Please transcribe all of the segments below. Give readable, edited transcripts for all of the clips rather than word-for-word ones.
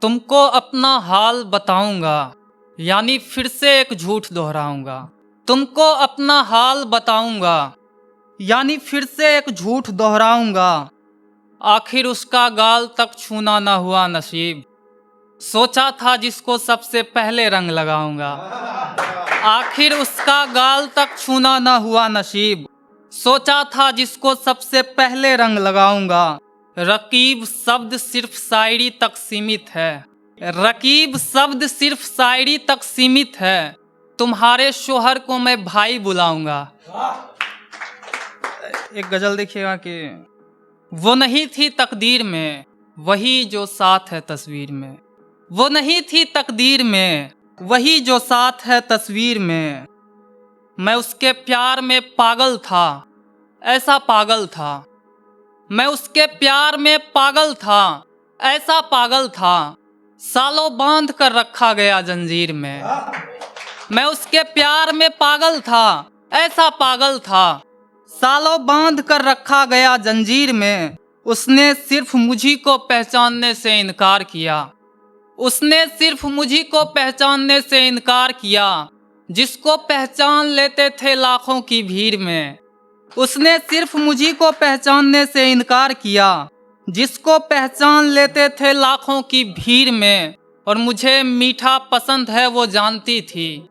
तुमको अपना हाल बताऊंगा, यानी फिर से एक झूठ दोहराऊंगा। तुमको अपना हाल बताऊंगा, यानी फिर से एक झूठ दोहराऊंगा। आखिर उसका गाल तक छूना न हुआ नसीब, सोचा था जिसको सबसे पहले रंग लगाऊंगा। आखिर उसका गाल तक छूना न हुआ नसीब, सोचा था जिसको सबसे पहले रंग लगाऊंगा। रकीब शब्द सिर्फ शायरी तक सीमित है, रकीब शब्द सिर्फ शायरी तक सीमित है। तुम्हारे शोहर को मैं भाई बुलाऊंगा। एक गजल देखिएगा कि वो नहीं थी तकदीर में वही जो साथ है तस्वीर में। वो नहीं थी तकदीर में वही जो साथ है तस्वीर में। मैं उसके प्यार में पागल था, ऐसा पागल था। मैं उसके प्यार में पागल था, ऐसा पागल था। सालों बांध कर रखा गया जंजीर में। मैं उसके प्यार में पागल था, ऐसा पागल था। सालों बांध कर रखा गया जंजीर में। उसने सिर्फ मुझी को पहचानने से इनकार किया। उसने सिर्फ मुझी को पहचानने से इनकार किया, जिसको पहचान लेते थे लाखों की भीड़ में। उसने सिर्फ मुझी को पहचानने से इनकार किया, जिसको पहचान लेते थे लाखों की भीड़ में। और मुझे मीठा पसंद है वो जानती थी,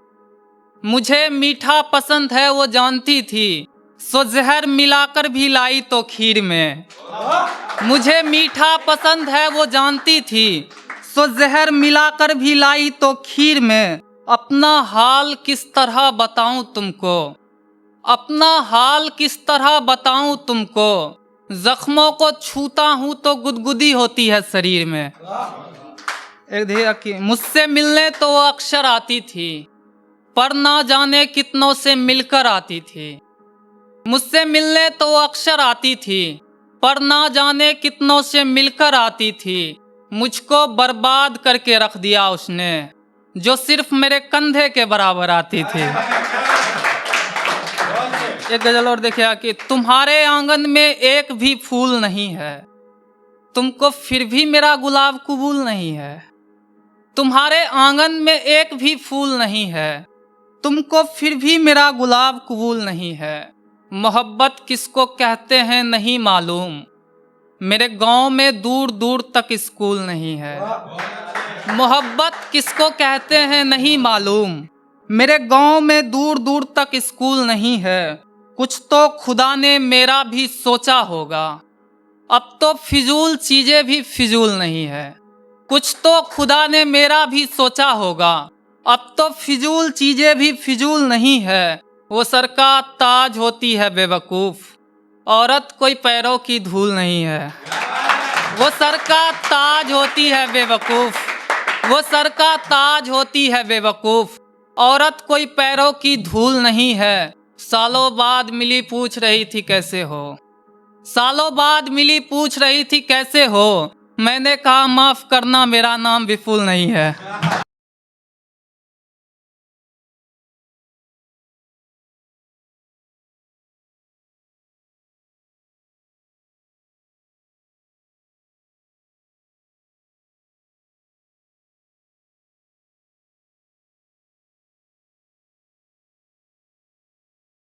मुझे मीठा पसंद है वो जानती थी। सो जहर मिलाकर भी लाई तो खीर में। मुझे मीठा पसंद है वो जानती थी, सो जहर मिलाकर भी लाई तो खीर में। अपना हाल किस तरह बताऊं तुमको, अपना हाल किस तरह बताऊं तुमको। जख्मों को छूता हूं तो गुदगुदी होती है शरीर में। एक धीरे की मुझसे मिलने तो वो अक्सर आती थी, पर ना जाने कितनों से मिलकर आती थी। मुझसे मिलने तो वो अक्सर आती थी, पर ना जाने कितनों से मिलकर आती थी। मुझको बर्बाद करके रख दिया उसने, जो सिर्फ मेरे कंधे के बराबर आती थी। एक गजल और देखिए कि तुम्हारे आंगन में एक भी फूल नहीं है, तुमको फिर भी मेरा गुलाब कबूल नहीं है। तुम्हारे आंगन में एक भी फूल नहीं है, तुमको फिर भी मेरा गुलाब कबूल नहीं है। मोहब्बत किसको कहते हैं नहीं मालूम, मेरे गांव में दूर दूर तक स्कूल नहीं है। मोहब्बत किसको कहते हैं नहीं मालूम, मेरे गांव में दूर दूर तक स्कूल नहीं है। कुछ तो खुदा ने मेरा भी सोचा होगा, अब तो फिजूल चीजें भी फिजूल नहीं है। कुछ तो खुदा ने मेरा भी सोचा होगा, अब तो फिजूल चीजें भी फिजूल नहीं है। वो सर का ताज होती है बेवकूफ, औरत कोई पैरों की धूल नहीं है। वो सर का ताज होती है बेवकूफ, वो सर का ताज होती है बेवकूफ, औरत कोई पैरों की धूल नहीं है। सालों बाद मिली पूछ रही थी कैसे हो, सालों बाद मिली पूछ रही थी कैसे हो। मैंने कहा माफ करना मेरा नाम विपुल नहीं है।